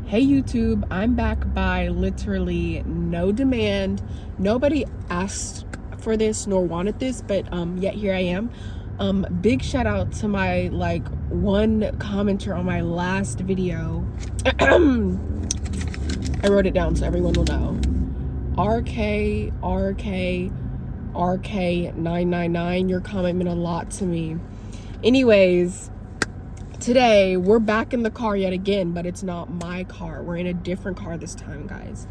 Hey YouTube, I'm back by literally no demand. Nobody asked for this nor wanted this, but yet here I am. Big shout out to my one commenter on my last video. I wrote it down so everyone will know. RK999. Your comment meant a lot to me. Anyways, today we're back in the car yet again, but it's not my car. We're in a different car this time, guys.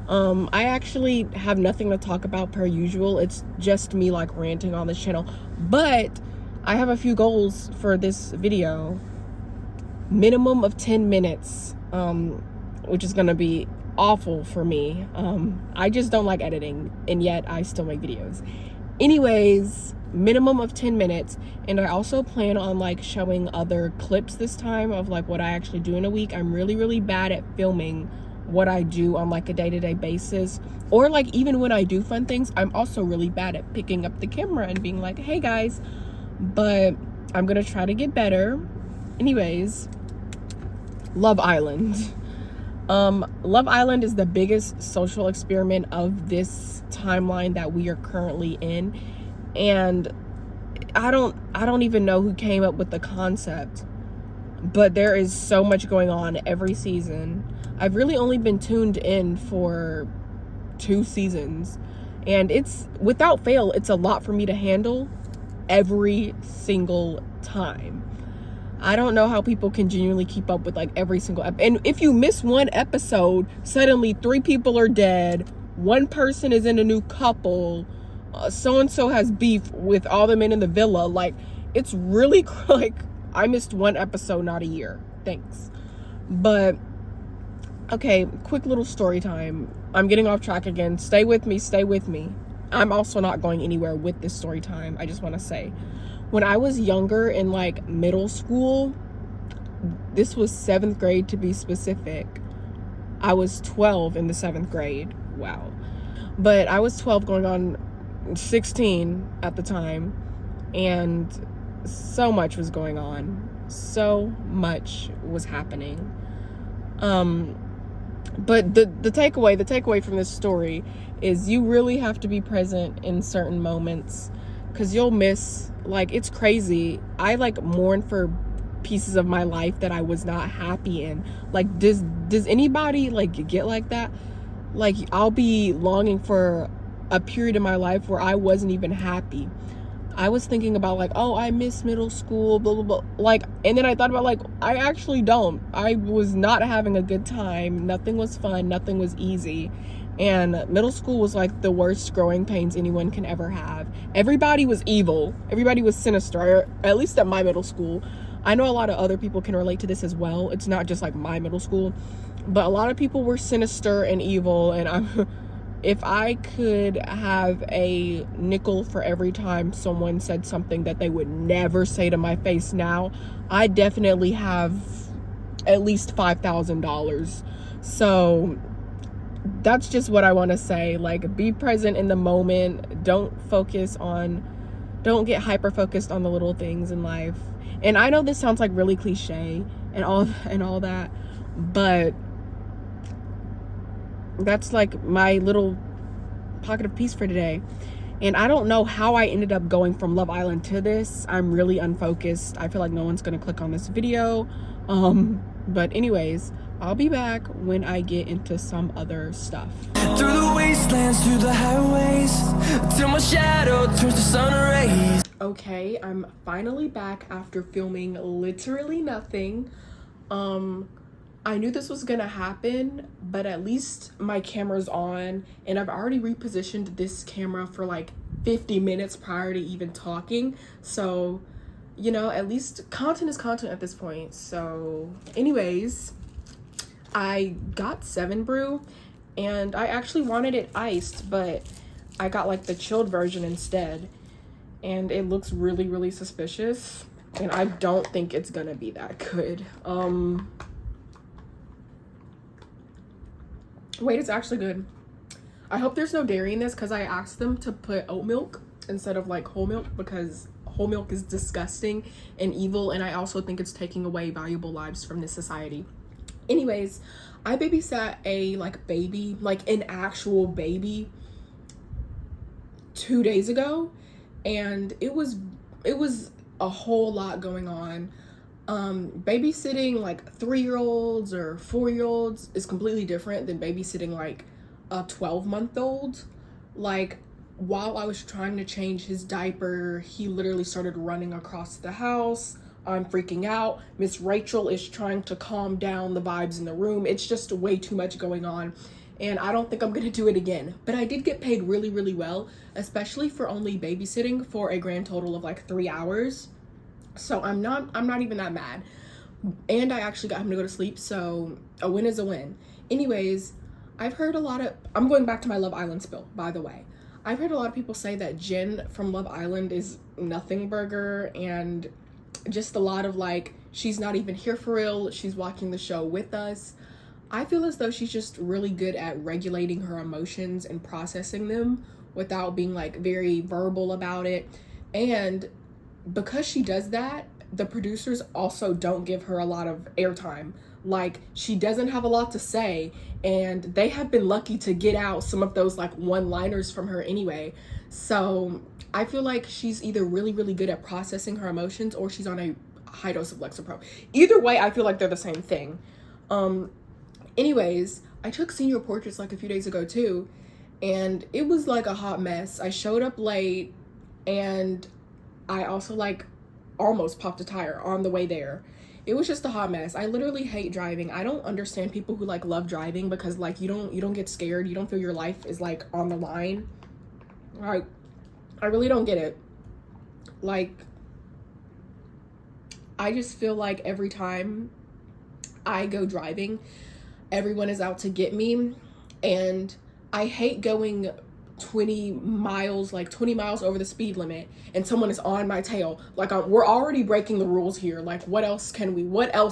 I actually have nothing to talk about per usual. It's just me ranting on this channel, but I have a few goals for this video. Minimum of 10 minutes, which is gonna be awful for me. I just don't like editing, and yet I still make videos. Anyways, minimum of 10 minutes, and I also plan on showing other clips this time of what I actually do in a week. I'm really bad at filming what I do on a day-to-day basis, or even when I do fun things. I'm also really bad at picking up the camera and being like, hey guys, but I'm gonna try to get better. Anyways, Love Island. Love Island is the biggest social experiment of this timeline that we are currently in, and I don't even know who came up with the concept, but there is so much going on every season. I've really only been tuned in for 2 seasons, and it's, without fail, it's a lot for me to handle every single time. I don't know how people can genuinely keep up with every single and if you miss one episode, suddenly 3 people are dead, 1 person is in a new couple, so-and-so has beef with all the men in the villa. It's really I missed 1 episode, not a year. Thanks. But okay, quick little story time. I'm getting off track again. Stay with me. I'm also not going anywhere with this story time. I just want to say, when I was younger in middle school, this was 7th grade to be specific. I was 12 in the 7th grade. Wow. But I was 12 going on 16 at the time, and so much was going on. So much was happening. But the takeaway from this story is you really have to be present in certain moments, because you'll miss, it's crazy. I mourn for pieces of my life that I was not happy in. Does anybody get like that? I'll be longing for a period in my life where I wasn't even happy. I was thinking about oh, I miss middle school, blah blah blah, and then I thought about I actually don't. I was not having a good time. Nothing was fun, nothing was easy. And middle school was the worst growing pains anyone can ever have. Everybody was evil. Everybody was sinister, at least at my middle school. I know a lot of other people can relate to this as well. It's not just my middle school, but a lot of people were sinister and evil. And if I could have a nickel for every time someone said something that they would never say to my face now, I definitely have at least $5,000. So that's just what I want to say. Be present in the moment. Don't get hyper focused on the little things in life. And I know this sounds really cliche and all that, but that's my little pocket of peace for today. And I don't know how I ended up going from Love Island to this. I'm really unfocused. I feel no one's gonna click on this video. But anyways, I'll be back when I get into some other stuff. Through the wastelands, through the highways, till my shadow turns to sun rays. Okay, I'm finally back after filming literally nothing. I knew this was gonna happen, but at least my camera's on, and I've already repositioned this camera for 50 minutes prior to even talking. So, at least content is content at this point. So anyways, I got 7 Brew, and I actually wanted it iced, but I got the chilled version instead, and it looks really suspicious, and I don't think it's gonna be that good. Wait, it's actually good. I hope there's no dairy in this, because I asked them to put oat milk instead of whole milk, because whole milk is disgusting and evil, and I also think it's taking away valuable lives from this society. Anyways, I babysat a like baby, like an actual baby 2 days ago, and it was a whole lot going on. Babysitting like 3-year-olds or 4-year-olds is completely different than babysitting like a 12-month-old. Like, while I was trying to change his diaper, he literally started running across the house. I'm freaking out. Miss Rachel is trying to calm down the vibes in the room. It's just way too much going on, and I don't think I'm gonna do it again. But I did get paid really, really well, especially for only babysitting for a grand total of like 3 hours. So I'm not even that mad. And I actually got him to go to sleep, so a win is a win. Anyways, I've heard a lot of, I'm going back to my Love Island spill, by the way. I've heard a lot of people say that Jen from Love Island is nothing burger, and just a lot of like, she's not even here for real, she's watching the show with us. I feel as though she's just really good at regulating her emotions and processing them without being like very verbal about it. And because she does that, the producers also don't give her a lot of airtime. Like, she doesn't have a lot to say, and they have been lucky to get out some of those like one-liners from her anyway. So I feel like she's either really, really good at processing her emotions, or she's on a high dose of Lexapro. Either way, I feel like they're the same thing. Anyways, I took senior portraits like a few days ago too, and it was like a hot mess. I showed up late, and I also like almost popped a tire on the way there. It was just a hot mess. I literally hate driving. I don't understand people who like love driving, because like you don't get scared. You don't feel your life is like on the line. Like, I really don't get it. Like, I just feel like every time I go driving, everyone is out to get me, and I hate going 20 miles over the speed limit and someone is on my tail. Like, we're already breaking the rules here. Like, what else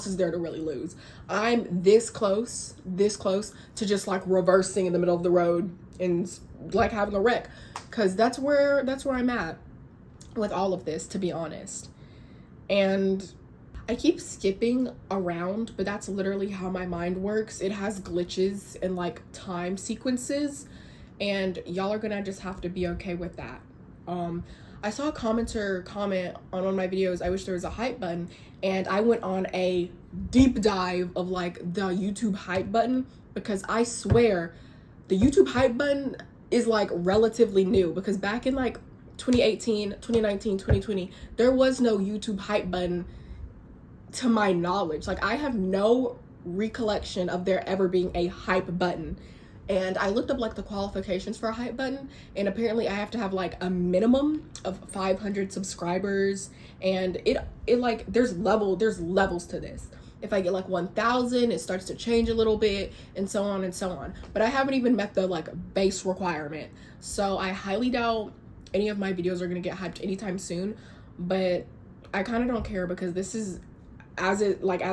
is there to really lose? I'm this close to just like reversing in the middle of the road and like having a wreck, because that's where I'm at with all of this, to be honest. And I keep skipping around, but that's literally how my mind works. It has glitches and like time sequences, and y'all are gonna just have to be okay with that. I saw a commenter comment on one of my videos, I wish there was a hype button, and I went on a deep dive of like the YouTube hype button, because I swear the YouTube hype button is like relatively new, because back in like 2018, 2019, 2020, there was no YouTube hype button to my knowledge. Like, I have no recollection of there ever being a hype button. And I looked up like the qualifications for a hype button, and apparently I have to have like a minimum of 500 subscribers, and it like there's levels to this. If I get like 1,000, it starts to change a little bit, and so on and so on. But I haven't even met the like base requirement, so I highly doubt any of my videos are gonna get hyped anytime soon. But I kind of don't care, because this is, as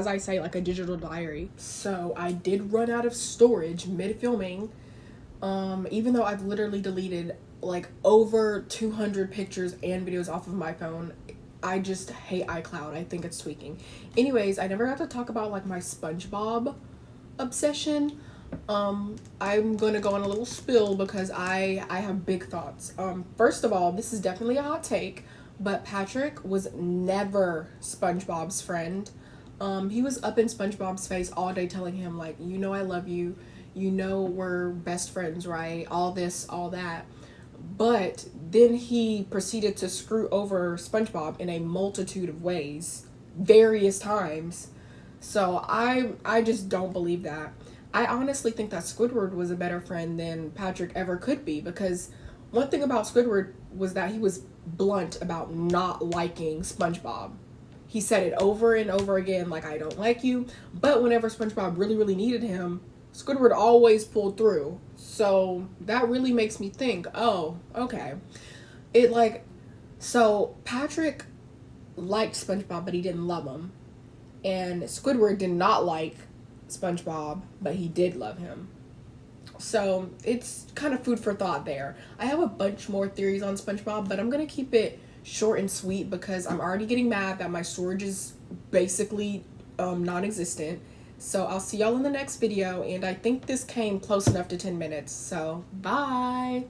I say, like a digital diary. So I did run out of storage mid filming, even though I've literally deleted like over 200 pictures and videos off of my phone. I just hate iCloud. I think it's tweaking. Anyways, I never got to talk about like my SpongeBob obsession. I'm gonna go on a little spill, because I have big thoughts. First of all, this is definitely a hot take, but Patrick was never SpongeBob's friend. He was up in SpongeBob's face all day telling him like, you know I love you, you know we're best friends, right? All this, all that. But then he proceeded to screw over SpongeBob in a multitude of ways, various times. So I just don't believe that. I honestly think that Squidward was a better friend than Patrick ever could be, because one thing about Squidward was that he was blunt about not liking SpongeBob. He said it over and over again, like, I don't like you. But whenever SpongeBob really, really needed him, Squidward always pulled through. So that really makes me think, oh, okay. So Patrick liked SpongeBob, but he didn't love him. And Squidward did not like SpongeBob, but he did love him. So it's kind of food for thought there. I have a bunch more theories on SpongeBob, but I'm going to keep it short and sweet, because I'm already getting mad that my storage is basically non-existent. So I'll see y'all in the next video, and I think this came close enough to 10 minutes. So bye.